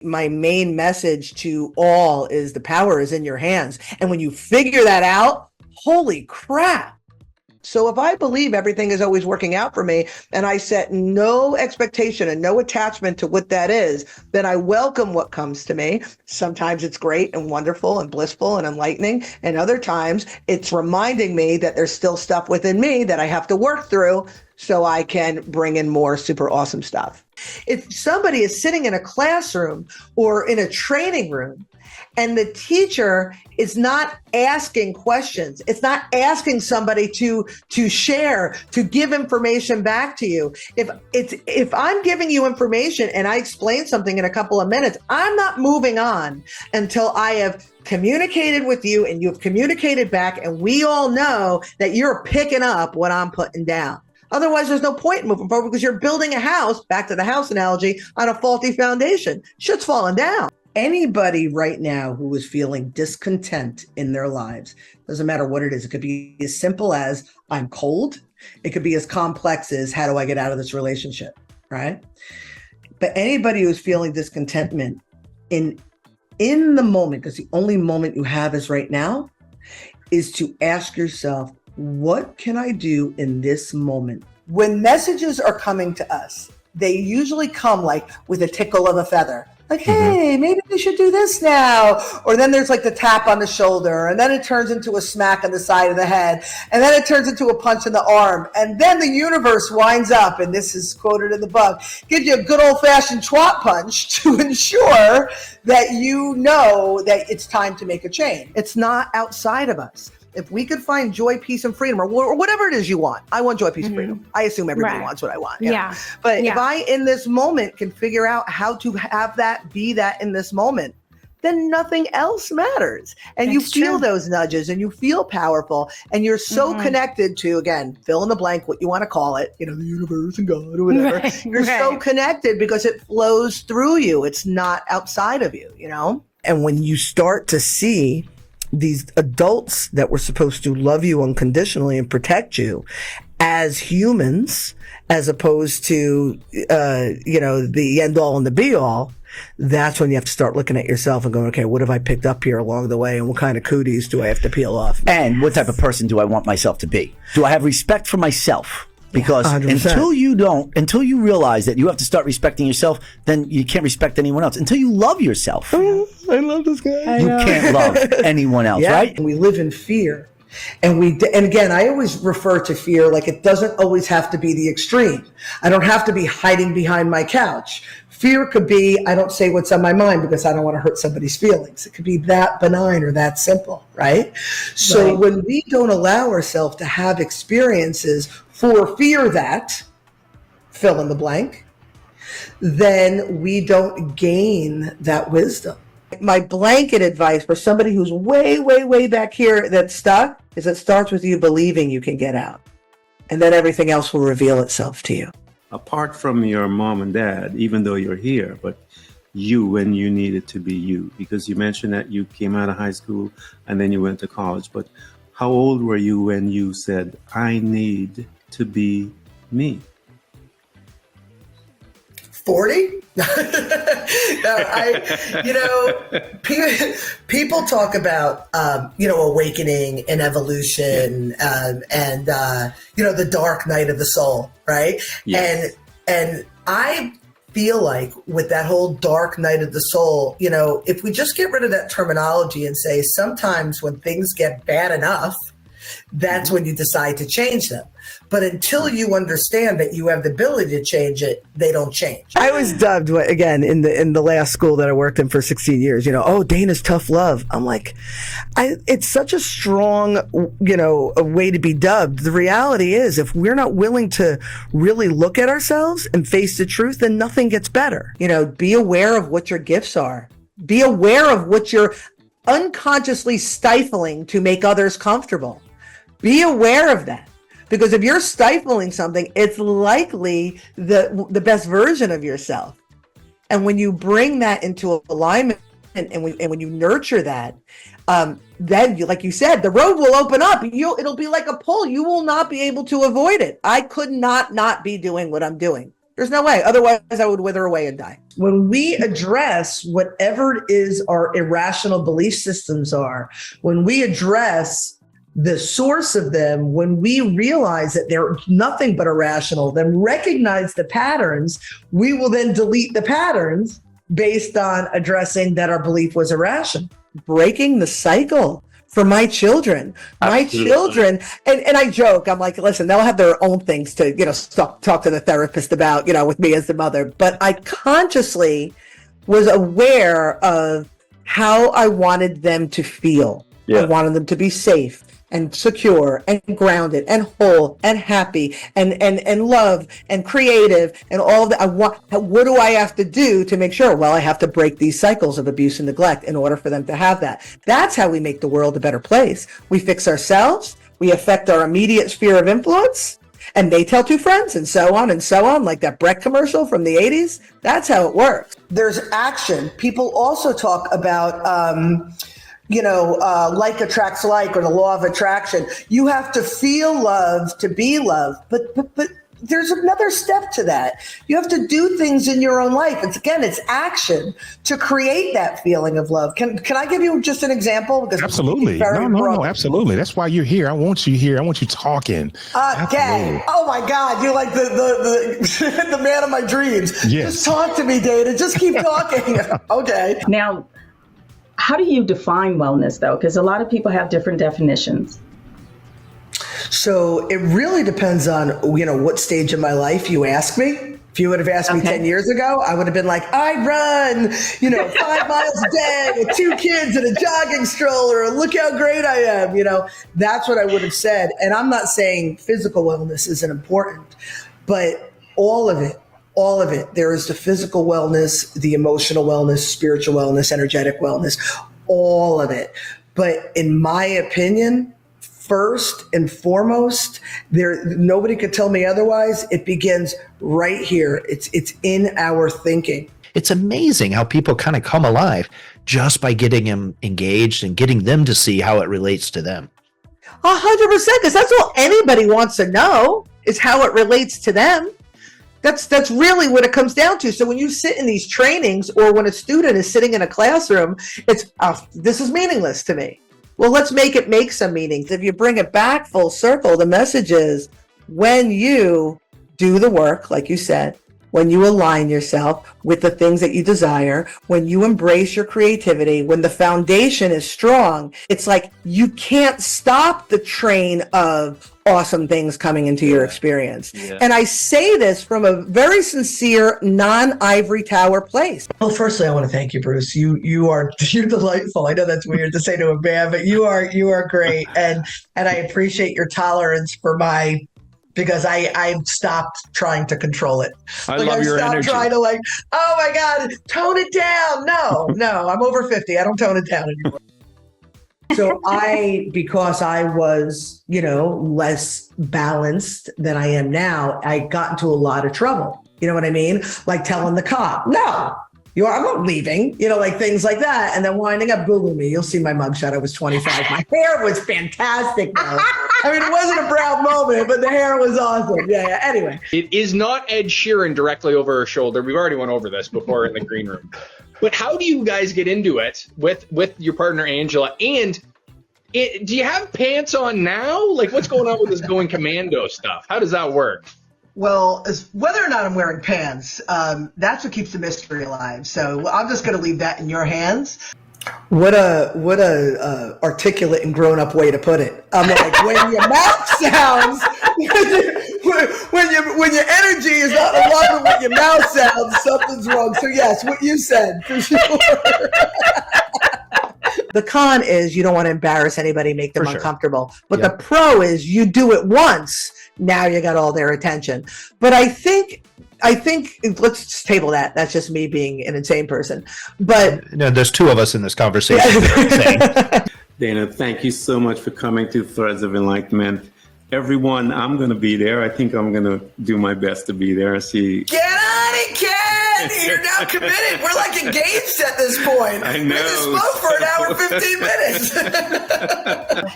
My main message to all is the power is in your hands. And when you figure that out, holy crap. So if I believe everything is always working out for me and I set no expectation and no attachment to what that is, then I welcome what comes to me. Sometimes it's great and wonderful and blissful and enlightening. And other times it's reminding me that there's still stuff within me that I have to work through so I can bring in more super awesome stuff. If somebody is sitting in a classroom or in a training room and the teacher is not asking questions, it's not asking somebody to share, to give information back to you. If I'm giving you information and I explain something in a couple of minutes, I'm not moving on until I have communicated with you and you've communicated back, and we all know that you're picking up what I'm putting down. Otherwise, there's no point in moving forward because you're building a house, back to the house analogy, on a faulty foundation. Shit's falling down. Anybody right now who is feeling discontent in their lives, doesn't matter what it is. It could be as simple as I'm cold. It could be as complex as how do I get out of this relationship, right? But anybody who's feeling discontentment in the moment, because the only moment you have is right now, is to ask yourself, what can I do in this moment? When messages are coming to us, they usually come like with a tickle of a feather. Like, hey, maybe we should do this now. Or then there's like the tap on the shoulder, and then it turns into a smack on the side of the head, and then it turns into a punch in the arm. And then the universe winds up, and this is quoted in the book, gives you a good old-fashioned twat punch to ensure that you know that it's time to make a change. It's not outside of us. If we could find joy, peace, and freedom, or whatever it is you want. I want joy, peace, and freedom. I assume everybody wants what I want. Yeah. But if I, in this moment, can figure out how to have that be that in this moment, then nothing else matters. And you feel those nudges, and you feel powerful, and you're so connected to, again, fill in the blank, what you want to call it, the universe and God or whatever. You're so connected because it flows through you. It's not outside of you, And when you start to see these adults that were supposed to love you unconditionally and protect you as humans, as opposed to, the end all and the be all, that's when you have to start looking at yourself and going, okay, what have I picked up here along the way? And what kind of cooties do I have to peel off? And what type of person do I want myself to be? Do I have respect for myself? Because 100%. until you realize that you have to start respecting yourself, then you can't respect anyone else. Until you love yourself. Oh, I love this guy. You can't love anyone else, right? We live in fear. And again, I always refer to fear like it doesn't always have to be the extreme. I don't have to be hiding behind my couch. Fear could be, I don't say what's on my mind because I don't want to hurt somebody's feelings. It could be that benign or that simple, right? So when we don't allow ourselves to have experiences for fear that, fill in the blank, then we don't gain that wisdom. My blanket advice for somebody who's way, way, way back here that's stuck is it starts with you believing you can get out. And then everything else will reveal itself to you. Apart from your mom and dad, even though you're here, but you when you needed to be you, because you mentioned that you came out of high school and then you went to college. But how old were you when you said, I need to be me? 40? People talk about, awakening and evolution, and the dark night of the soul, right? Yes. And I feel like with that whole dark night of the soul, if we just get rid of that terminology and say sometimes when things get bad enough, that's when you decide to change them. But until you understand that you have the ability to change it, they don't change. I was dubbed, again, in the last school that I worked in for 16 years, Dana's tough love. I'm like, it's such a strong, a way to be dubbed. The reality is, if we're not willing to really look at ourselves and face the truth, then nothing gets better. Be aware of what your gifts are. Be aware of what you're unconsciously stifling to make others comfortable. Be aware of that. Because if you're stifling something, it's likely the best version of yourself. And when you bring that into alignment and when you nurture that, then, like you said, the road will open up. It'll be like a pull. You will not be able to avoid it. I could not be doing what I'm doing. There's no way. Otherwise, I would wither away and die. When we address whatever it is our irrational belief systems are, when we address the source of them, when we realize that they're nothing but irrational, then recognize the patterns, we will then delete the patterns based on addressing that our belief was irrational. Breaking the cycle for my children. Absolutely. My children, and I joke, I'm like, listen, they'll have their own things to, talk to the therapist about, with me as the mother. But I consciously was aware of how I wanted them to feel. Yeah. I wanted them to be safe and secure and grounded and whole and happy and love and creative and all that. What do I have to do to make sure? Well, I have to break these cycles of abuse and neglect in order for them to have that. That's how we make the world a better place. We fix ourselves. We affect our immediate sphere of influence, and they tell two friends, and so on, like that Breck commercial from the 80s. That's how it works. There's action. People also talk about, like attracts like, or the law of attraction. You have to feel love to be loved, but there's another step to that. You have to do things in your own life. It's action to create that feeling of love. Can I give you just an example? Because absolutely. No, absolutely. That's why you're here. I want you here. I want you talking. Dad. Oh my God. You're like the the man of my dreams. Yes. Just talk to me, Dana. Just keep talking. Okay. Now, how do you define wellness, though? Because a lot of people have different definitions. So it really depends on, what stage of my life you ask me. If you would have asked me 10 years ago, I would have been like, I run, 5 miles a day with 2 kids and a jogging stroller. And look how great I am. That's what I would have said. And I'm not saying physical wellness isn't important, but all of it. There is the physical wellness, the emotional wellness, spiritual wellness, energetic wellness, all of it. But in my opinion, first and foremost, nobody could tell me otherwise. It begins right here. It's in our thinking. It's amazing how people kind of come alive just by getting them engaged and getting them to see how it relates to them. 100%, because that's all anybody wants to know is how it relates to them. That's really what it comes down to. So when you sit in these trainings, or when a student is sitting in a classroom, it's, this is meaningless to me. Well, let's make it make some meaning. If you bring it back full circle, the message is, when you do the work, like you said, when you align yourself with the things that you desire, when you embrace your creativity, when the foundation is strong, it's like you can't stop the train of awesome things coming into your experience. Yeah. And I say this from a very sincere, non-ivory tower place. Well, firstly, I want to thank you, Bruce. You're delightful. I know that's weird to say to a man, but you are great. And I appreciate your tolerance for because I stopped trying to control it. I love your energy. Trying to oh my God, tone it down. No, I'm over 50. I don't tone it down anymore. So because I was, less balanced than I am now, I got into a lot of trouble. You know what I mean? Like telling the cop, no, I'm not leaving, things like that. And then winding up, Google me. You'll see my mugshot. I was 25. My hair was fantastic, though. I mean, it wasn't a proud moment, but the hair was awesome. Yeah. Anyway. It is not Ed Sheeran directly over her shoulder. We've already went over this before in the green room. But how do you guys get into it with your partner, Angela? And do you have pants on now? Like, what's going on with this going commando stuff? How does that work? Well, whether or not I'm wearing pants, that's what keeps the mystery alive. So I'm just going to leave that in your hands. What a articulate and grown up way to put it. I'm like, when your mouth sounds, when your energy is not aligned with what your mouth sounds, something's wrong. So yes, what you said for sure. The con is you don't want to embarrass anybody, make them uncomfortable. But the pro is you do it once. Now you got all their attention. But I think let's table that. That's just me being an insane person. But no, there's 2 of us in this conversation. Dana, thank you so much for coming to Threads of Enlightenment. Everyone, I'm going to be there. I think I'm going to do my best to be there. Get on it, kid! Andy, you're now committed. We're like engaged at this point. I know. We just spoke for an hour, 15 minutes.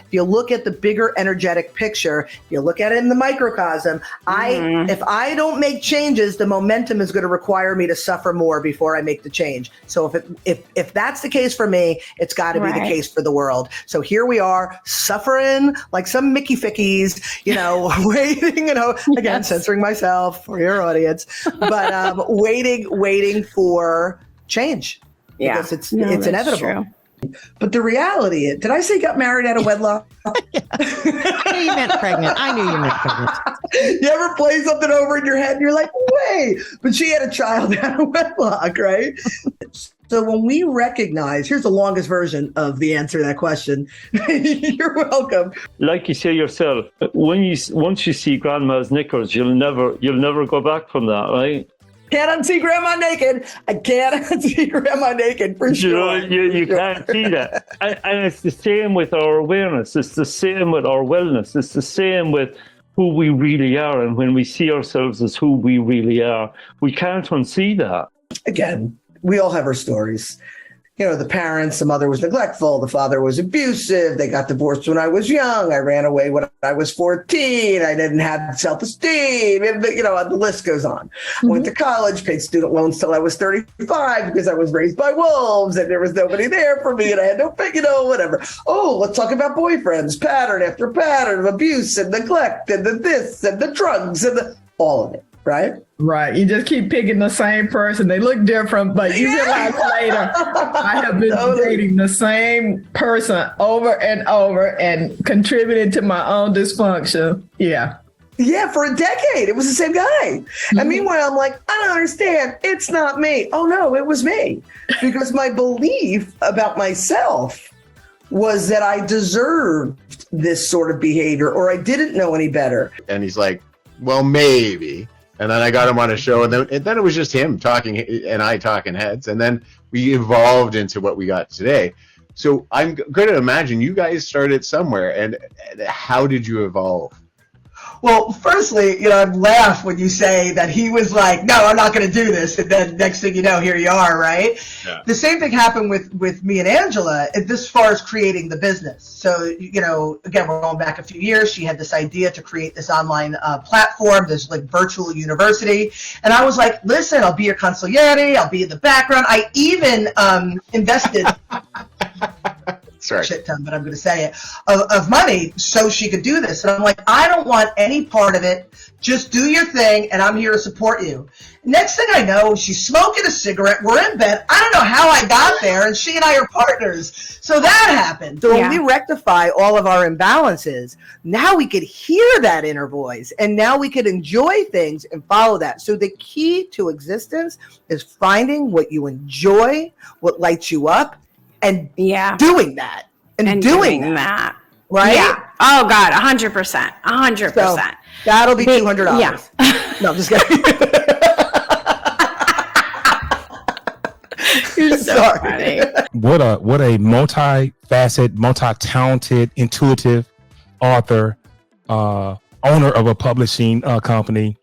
If you look at the bigger energetic picture, if you look at it in the microcosm, if I don't make changes, the momentum is going to require me to suffer more before I make the change. So if that's the case for me, it's got to be the case for the world. So here we are suffering like some Mickey Fickies, waiting, again, censoring myself for your audience, but waiting for change. Yeah. Because it's inevitable. True. But the reality is, did I say got married out of wedlock? I knew you meant pregnant. I knew you meant pregnant. You ever play something over in your head and you're like, wait, but she had a child out of wedlock, right? So when we recognize, here's the longest version of the answer to that question. You're welcome. Like you say yourself, once you see grandma's knickers, you'll never go back from that, right? Can't unsee grandma naked. I can't unsee grandma naked for sure. You can't see that. And it's the same with our awareness. It's the same with our wellness. It's the same with who we really are. And when we see ourselves as who we really are, we can't unsee that. Again, we all have our stories. The parents, the mother was neglectful, the father was abusive, they got divorced when I was young, I ran away when I was 14, I didn't have self-esteem, the list goes on. I went to college, paid student loans till I was 35 because I was raised by wolves and there was nobody there for me and I had no, whatever. Oh, let's talk about boyfriends, pattern after pattern of abuse and neglect and the this and the drugs and all of it. Right? Right. You just keep picking the same person. They look different, but you realize later, I have been dating the same person over and over and contributed to my own dysfunction. Yeah. Yeah, for a decade. It was the same guy. And meanwhile, I'm like, I don't understand. It's not me. Oh, no, it was me. Because my belief about myself was that I deserved this sort of behavior or I didn't know any better. And he's like, well, maybe. And then I got him on a show, and then it was just him talking and I talking heads. And then we evolved into what we got today. So I'm going to imagine you guys started somewhere. And how did you evolve? Well, firstly, I laugh when you say that he was like, no, I'm not going to do this. And then next thing you know, here you are, right? Yeah. The same thing happened with me and Angela as far as creating the business. So, again, we're going back a few years. She had this idea to create this online platform, this like virtual university. And I was like, listen, I'll be your consigliere. I'll be in the background. I even invested shit ton, but I'm going to say it, of money so she could do this. And I'm like, I don't want any part of it. Just do your thing, and I'm here to support you. Next thing I know, she's smoking a cigarette. We're in bed. I don't know how I got there, and she and I are partners. So that happened. So when we rectify all of our imbalances, now we could hear that inner voice, and now we could enjoy things and follow that. So the key to existence is finding what you enjoy, what lights you up, and doing that. And doing that. Right? Yeah. Oh, God, 100%. 100%. So that'll be $200. Yeah. No, I'm just kidding. You're so funny. What a multi-faceted, multi-talented, intuitive author, owner of a publishing company.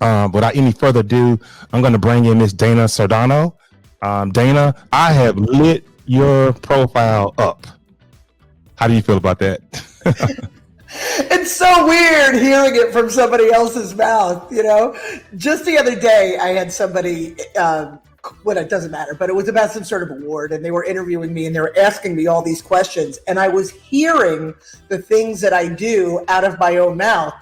Without any further ado, I'm going to bring in Miss Dana Sardano. Dana, I have lit your profile up. How do you feel about that? It's so weird hearing it from somebody else's mouth, Just the other day, I had somebody, it doesn't matter, but it was about some sort of award, and they were interviewing me, and they were asking me all these questions, and I was hearing the things that I do out of my own mouth.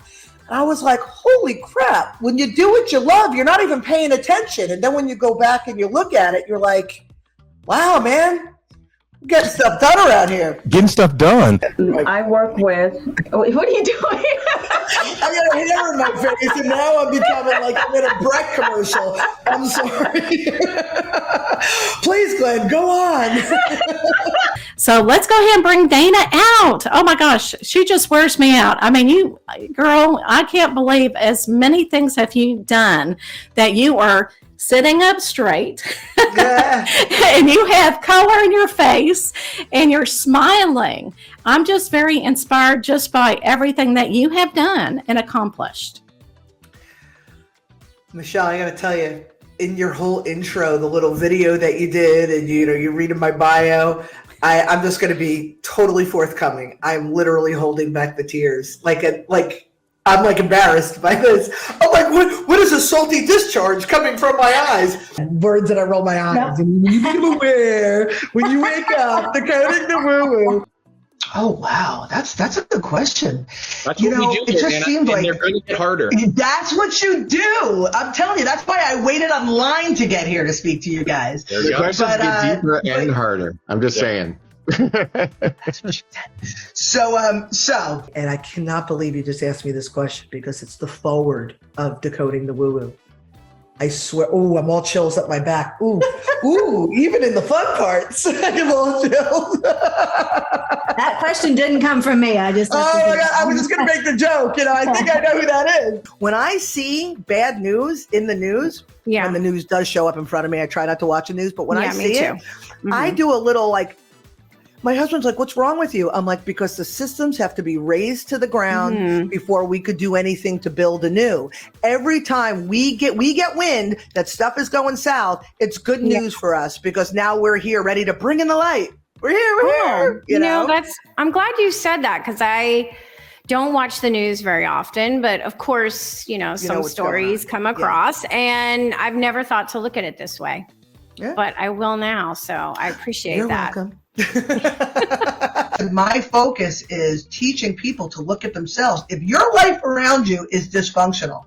And I was like, holy crap, when you do what you love, you're not even paying attention. And then when you go back and you look at it, you're like, wow, man. Getting stuff done around here. Getting stuff done. I work with. What are you doing? I got a hair in my face, and now I'm becoming like I'm in a Breck commercial. I'm sorry. Please, Glenn, go on. So let's go ahead and bring Dana out. Oh my gosh, she just wears me out. I mean, you, girl, I can't believe as many things have you done that you are sitting up straight, and you have color in your face, and you're smiling. I'm just very inspired just by everything that you have done and accomplished. Michelle, I got to tell you, in your whole intro, the little video that you did, and you read in my bio, I'm just going to be totally forthcoming. I'm literally holding back the tears, I'm embarrassed by this. I'm like, what is a salty discharge coming from my eyes? Words that I roll my eyes. And when you become aware, when you wake up, decoding the woo-woo. Oh wow, that's a good question. That's what we do. It just seems like they're going to get harder. That's what you do. I'm telling you, that's why I waited online to get here to speak to you guys. The questions get deeper and harder. I'm just saying. That's what you said. So, and I cannot believe you just asked me this question because it's the forward of decoding the woo-woo. I swear, I'm all chills up my back. Even in the fun parts, I'm all chills. That question didn't come from me. I just. Oh my God, I was just going to make the joke. I think I know who that is. When I see bad news in the news, when the news does show up in front of me, I try not to watch the news, but when I see it, I do a little my husband's like, what's wrong with you? I'm like, because the systems have to be raised to the ground before we could do anything to build anew. Every time we get wind that stuff is going south, it's good news for us because now we're here ready to bring in the light. We're here. You know, I'm glad you said that because I don't watch the news very often, but of course, some stories come across and I've never thought to look at it this way, but I will now. So I appreciate that. You're welcome. My focus is teaching people to look at themselves. If your life around you is dysfunctional,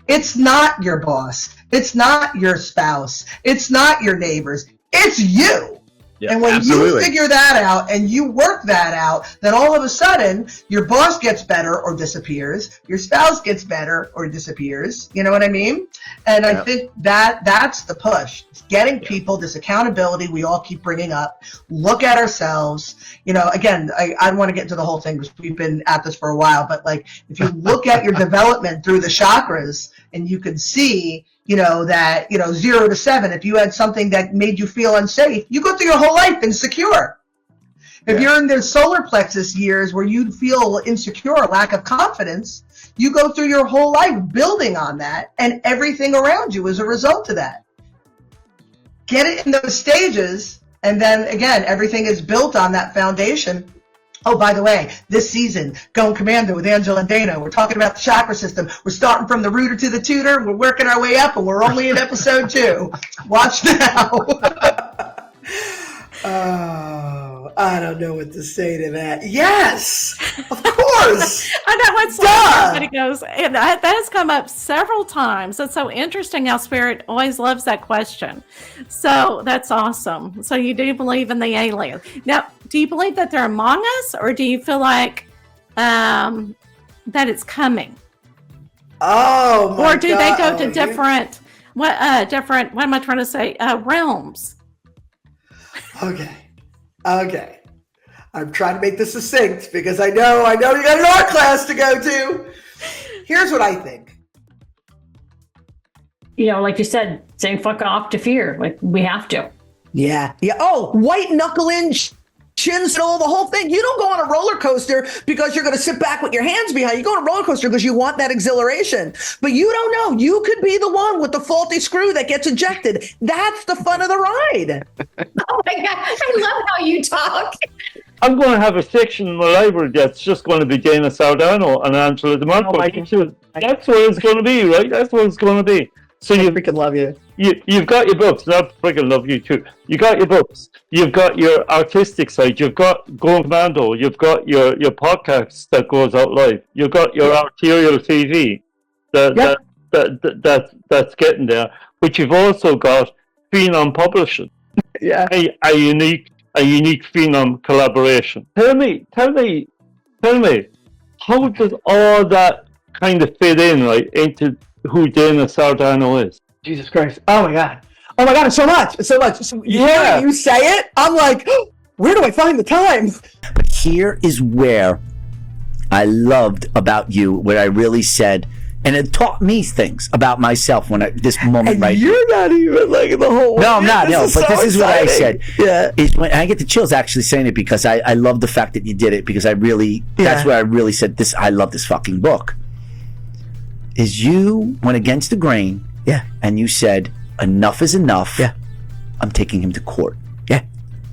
it's not your boss, it's not your spouse, it's not your neighbors, it's you. Yeah, and when you figure that out and you work that out, then all of a sudden your boss gets better or disappears, your spouse gets better or disappears. You know what I mean? And I think that's the push. It's getting people this accountability we all keep bringing up. Look at ourselves. Again, I don't want to get into the whole thing because we've been at this for a while, but if you look at your development through the chakras and you can see that 0 to 7, if you had something that made you feel unsafe, you go through your whole life insecure. If you're in the solar plexus years where you feel insecure, lack of confidence, you go through your whole life building on that, and everything around you is a result of that. Get it in those stages, and then again, everything is built on that foundation. Oh, by the way, this season, Going Commando with Angela and Dana, we're talking about the chakra system. We're starting from the rooter to the tutor. We're working our way up, and we're only in episode 2. Watch now. Oh, I don't know what to say to that. Yes, of course. I know what's like, it goes, and that has come up several times. It's so interesting how Spirit always loves that question. So that's awesome. So you do believe in the alien. Now, do you believe that they're among us, or do you feel like that it's coming? Oh, my or do they go to different, what am I trying to say, realms? Okay. I'm trying to make this succinct because I know you got an art class to go to. Here's what I think. Like you said, saying fuck off to fear. We have to. Yeah. Oh, white knuckle in, chins and all the whole thing. You don't go on a roller coaster because you're going to sit back with your hands behind. You go on a roller coaster because you want that exhilaration. But you don't know. You could be the one with the faulty screw that gets ejected. That's the fun of the ride. Oh my God. I love how you talk. I'm going to have a section in my library that's just going to be Dana Sardano and Angela DeMarco. That's what it's going to be, right? That's what it's going to be. So I freaking love you. You've got your books, and I freaking love you too. You got your books. You've got your artistic side. You've got Going Commando. You've got your podcast that goes out live. You've got your arterial TV that's getting there. But you've also got Phenom Publishing. Yeah. A unique Phenom collaboration. Tell me, how does all that kind of fit in, right, into who Dana Sardano is? Jesus Christ. Oh my God, it's so much. So you say it, I'm like, where do I find the time? But here is where I loved about you, where I really said, and it taught me things about myself this moment and right you're here. Not even like the whole. No, I'm not. This is what I said. Yeah. Is when I get the chills actually saying it because I love the fact that you did it because that's where I really said this. I love this fucking book. Is you went against the grain. Yeah. And you said, enough is enough. Yeah. I'm taking him to court. Yeah.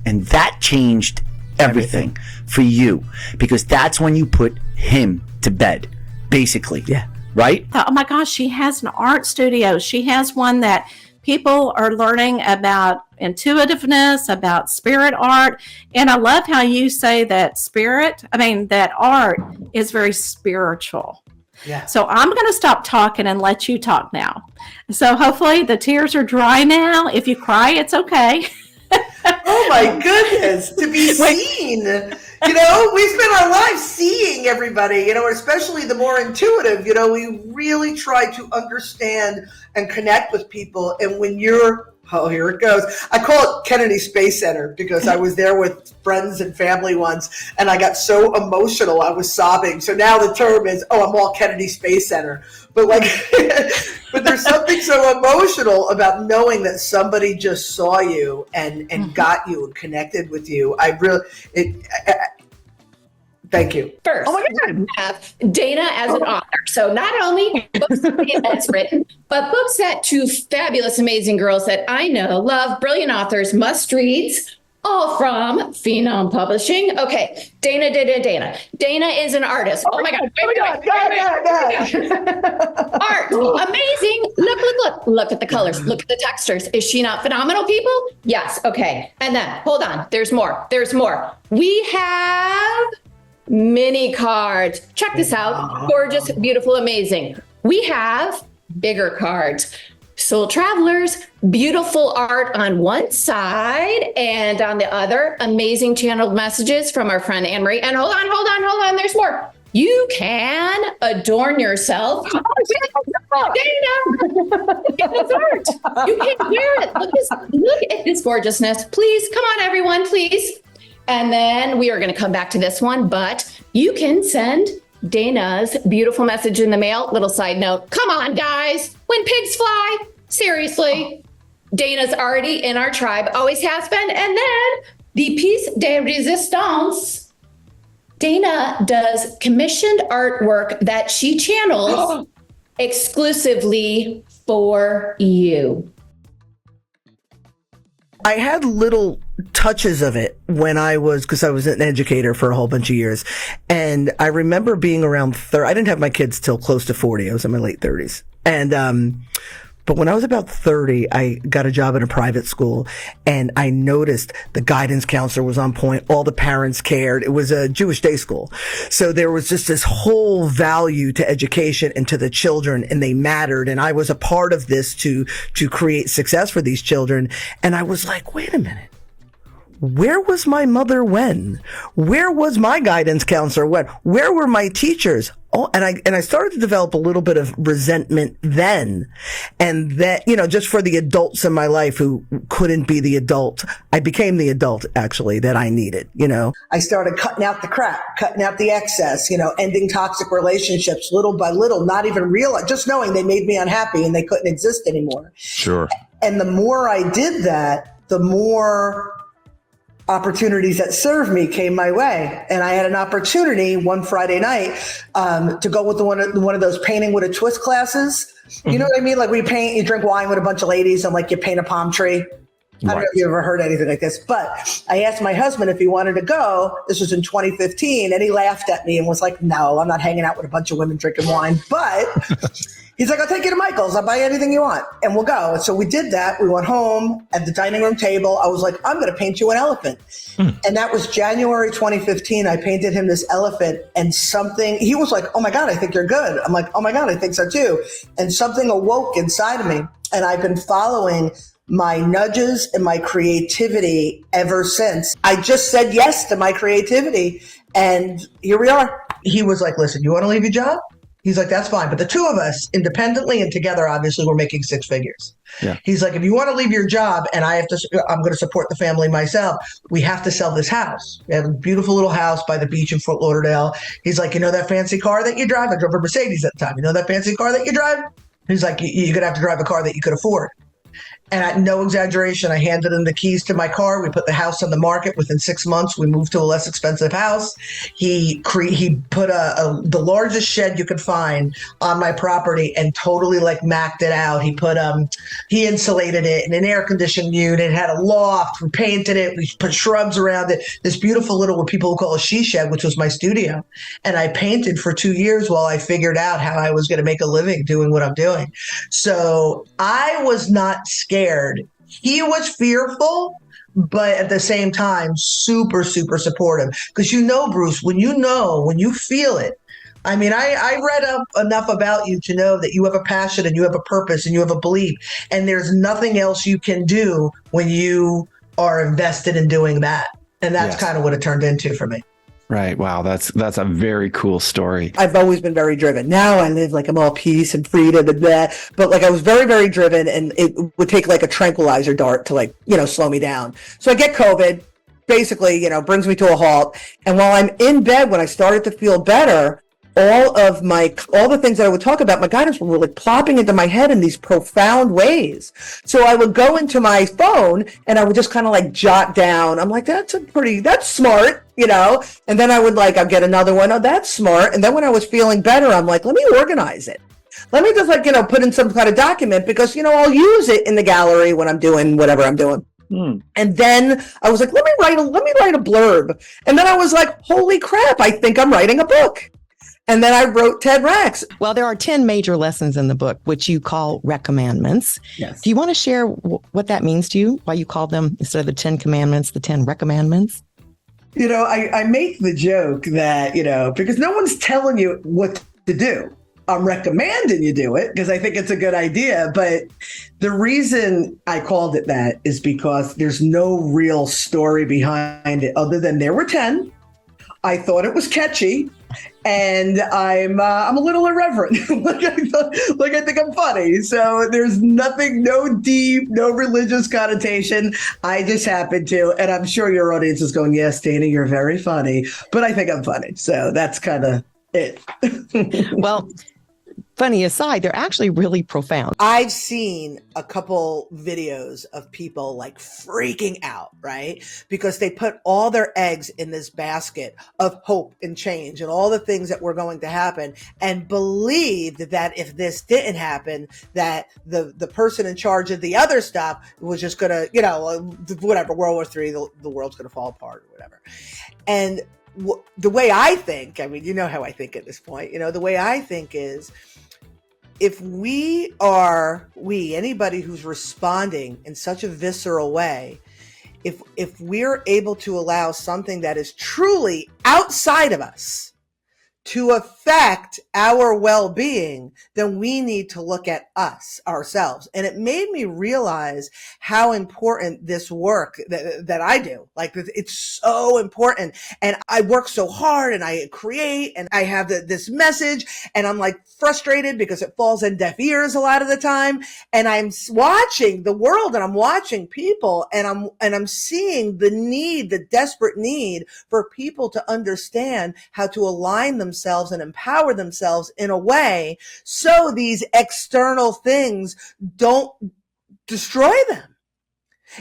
And that changed everything for you, because that's when you put him to bed, basically. Yeah. Right? Oh my gosh, she has an art studio. She has one that people are learning about intuitiveness, about spirit art. And I love how you say that that art is very spiritual. Yeah. So I'm going to stop talking and let you talk now. So hopefully the tears are dry now. If you cry, it's okay. Oh my goodness, to be seen. We spend our lives seeing everybody, especially the more intuitive, we really try to understand and connect with people. And when here it goes. I call it Kennedy Space Center because I was there with friends and family once, and I got so emotional, I was sobbing. So now the term is, I'm all Kennedy Space Center. But but there's something so emotional about knowing that somebody just saw you and got you and connected with you. Thank you. First, we have Dana as an author. So not only books that's written, but books that two fabulous, amazing girls that I know, love, brilliant authors, must reads, all from Phenom Publishing. Okay, Dana. Dana is an artist. Oh my God. Art, amazing. Look at the colors. Look at the textures. Is she not phenomenal, people? Yes. Okay. And then, hold on. There's more. We have mini cards. Check this out. Gorgeous, beautiful, amazing. We have bigger cards. Soul Travelers, beautiful art on one side, and on the other, amazing channeled messages from our friend Anne-Marie. And hold on, there's more. You can adorn yourself. Dana, it's art. You can wear it. Look at this gorgeousness. Please, come on, everyone, please. And then we are going to come back to this one, but you can send Dana's beautiful message in the mail. Little side note. Come on, guys. When pigs fly, seriously. Dana's already in our tribe, always has been. And then the piece de resistance. Dana does commissioned artwork that she channels exclusively for you. I had little touches of it because I was an educator for a whole bunch of years. And I remember being around 30. I didn't have my kids till close to 40. I was in my late 30s. And, but when I was about 30, I got a job in a private school, and I noticed the guidance counselor was on point. All the parents cared. It was a Jewish day school. So there was just this whole value to education and to the children, and they mattered. And I was a part of this to create success for these children. And I was like, wait a minute. Where was my mother when? Where was my guidance counselor when? Where were my teachers? Oh, and I started to develop a little bit of resentment then. And that, just for the adults in my life who couldn't be the adult, I became the adult actually that I needed, I started cutting out the crap, cutting out the excess, ending toxic relationships little by little, not even just knowing they made me unhappy and they couldn't exist anymore. Sure. And the more I did that, the more opportunities that served me came my way. And I had an opportunity one Friday night to go with one of those painting with a twist classes. You know what I mean? Like you drink wine with a bunch of ladies and you paint a palm tree. I don't know if you ever heard anything like this, but I asked my husband if he wanted to go. This was in 2015, and he laughed at me and was like, no, I'm not hanging out with a bunch of women drinking wine. But he's like, I'll take you to Michael's. I'll buy you anything you want, and we'll go. And so we did that. We went home at the dining room table. I was like, I'm going to paint you an elephant. And that was January 2015. I painted him this elephant, and he was like, oh my God, I think you're good. I'm like, oh my God, I think so too. And something awoke inside of me, and I've been following my nudges and my creativity ever since. I just said yes to my creativity, and here we are. He was like, listen, you want to leave your job? He's like, that's fine. But the two of us independently and together, obviously, we're making six figures. Yeah. He's like, if you want to leave your job and I'm going to support the family myself, we have to sell this house. We have a beautiful little house by the beach in Fort Lauderdale. He's like, that fancy car that you drive? I drove a Mercedes at the time. That fancy car that you drive? He's like, you're going to have to drive a car that you could afford. And no exaggeration, I handed him the keys to my car. We put the house on the market. Within 6 months, we moved to a less expensive house. He put the largest shed you could find on my property and totally like maxed it out. He insulated it in an air conditioned unit. It had a loft. We painted it. We put shrubs around it. This beautiful little, what people call a she shed, which was my studio. And I painted for 2 years while I figured out how I was going to make a living doing what I'm doing. So I was not scared. He was fearful, but at the same time, super, super supportive. Because Bruce, when you feel it. I mean, I read up enough about you to know that you have a passion and you have a purpose and you have a belief. And there's nothing else you can do when you are invested in doing that. And that's kind of what it turned into for me. Right. Wow. That's a very cool story. I've always been very driven. Now I live like I'm all peace and freedom and that. But like I was very, very driven, and it would take like a tranquilizer dart to slow me down. So I get COVID, basically, brings me to a halt. And while I'm in bed, when I started to feel better, all the things that I would talk about, my guidance were like plopping into my head in these profound ways. So I would go into my phone and I would just kind of like jot down. I'm like, that's smart, and then I'd get another one. Oh, that's smart. And then when I was feeling better, I'm like, let me organize it. Let me just put in some kind of document because, I'll use it in the gallery when I'm doing whatever I'm doing. And then I was like, let me write a blurb. And then I was like, holy crap, I think I'm writing a book. And then I wrote Ted Rex. Well, there are 10 major lessons in the book, which you call recommendments. Yes. Do you want to share what that means to you? Why you call them, instead of the 10 commandments, the 10 recommendments? I make the joke that, because no one's telling you what to do. I'm recommending you do it because I think it's a good idea. But the reason I called it that is because there's no real story behind it other than there were 10. I thought it was catchy, and I'm a little irreverent. I think I'm funny. So there's nothing, no deep, no religious connotation. I just happen to, and I'm sure your audience is going, yes, Dana, you're very funny, but I think I'm funny. So that's kind of it. Well, funny aside, they're actually really profound. I've seen a couple videos of people like freaking out, right? Because they put all their eggs in this basket of hope and change and all the things that were going to happen, and believed that if this didn't happen, that the person in charge of the other stuff was just going to, whatever, World War III, the world's going to fall apart or whatever. And the way I think, I mean, you know how I think at this point, the way I think is, if anybody who's responding in such a visceral way, if we're able to allow something that is truly outside of us to affect our well-being, then we need to look at ourselves. And it made me realize how important this work that I do. Like, it's so important. And I work so hard and I create and I have this message, and I'm like frustrated because it falls in deaf ears a lot of the time. And I'm watching the world and I'm watching people, and I'm seeing the desperate need for people to understand how to align themselves and empower themselves in a way so these external things don't destroy them.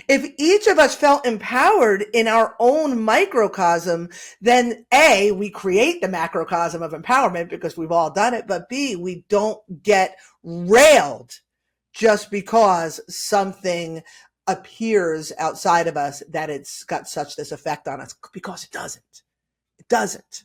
If each of us felt empowered in our own microcosm, then A, we create the macrocosm of empowerment because we've all done it, but B, we don't get railed just because something appears outside of us that it's got this effect on us, because it doesn't. It doesn't.